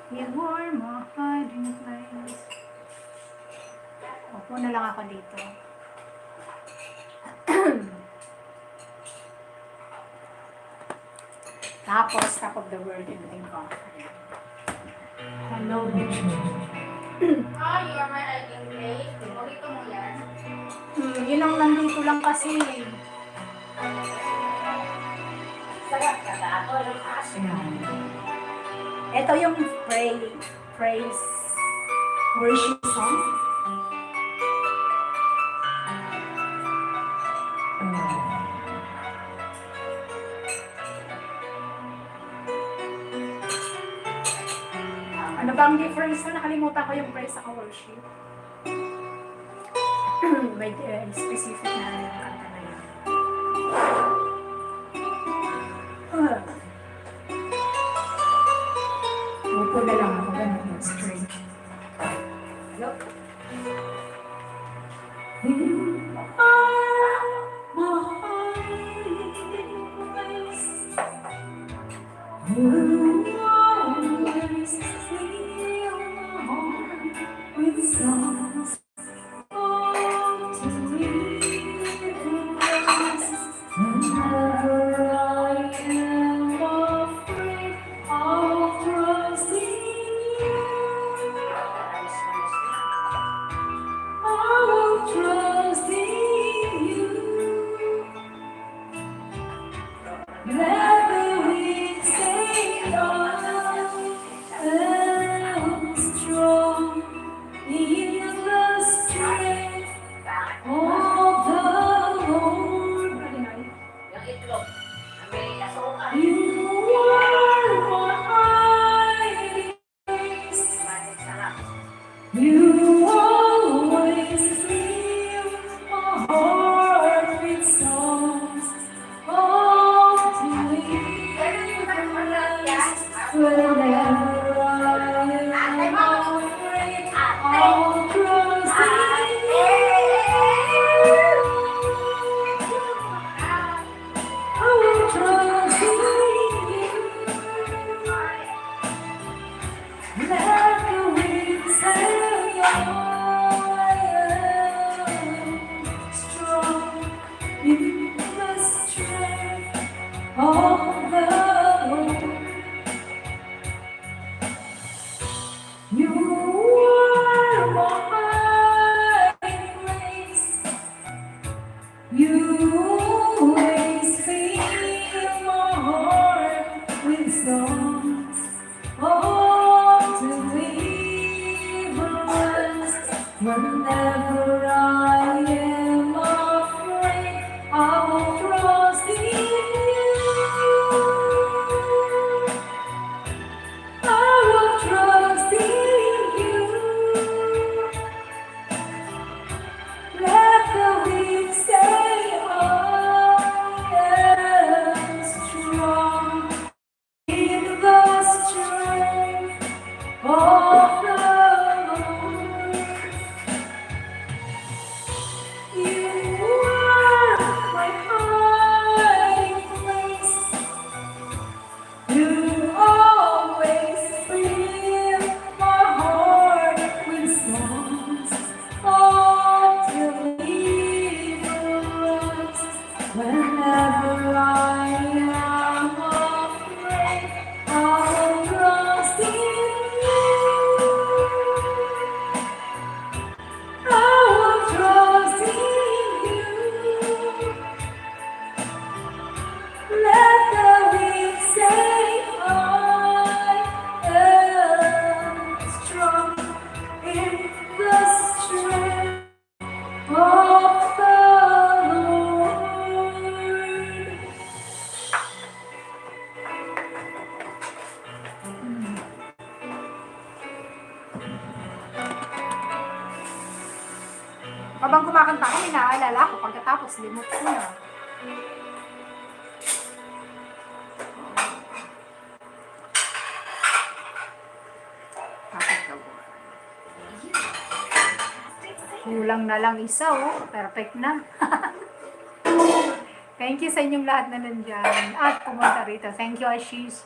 You are my hiding place. Opo na lang ako dito. Tapos, top of the world, everything ko. Hello, bitch. Ah, you are my hiding place. Paborito mo yan? Yun ang nandito lang kasi. Sarap ka ba? Ako lang kasi. Ito yung praise worship song. Ano ba ang difference na? Nakalimutan ko yung praise sa worship. May specific na yung kanta na yun. Upo na lang ako ganun, straight. Hello? You are my hiding place. You always fill my heart with songs of deliverance. Whenever I am afraid of trusting you, I will trust in you. Let the weak say I am strong in the strength of the Lord. Yung itlog. May asukan. You are my hiding place. Sarap. You always fill my heart with songs of deliverance. Whenever I am afraid, I'll trust in you. I will trust in you. Let the wind say I am strong in the strength of the Lord. You are my hiding place. You always fill my heart with songs of deliverance. Whenever I am afraid, I will trust in you. I will trust in you. Let the weak say I am strong in the strength of the Lord. You are my hiding place. You always fill my heart with songs of deliverance. Whenever I am afraid, I'll trust in you. I will trust in you. Let the weak say I am strong in the strength of the Lord. Habang kumakanta ko, may naaalala ko pagkatapos limot ko na. Kulang na lang isa, oh. Perfect na. Thank you sa inyong lahat na nandyan at pumunta rito. Thank you, Ashish.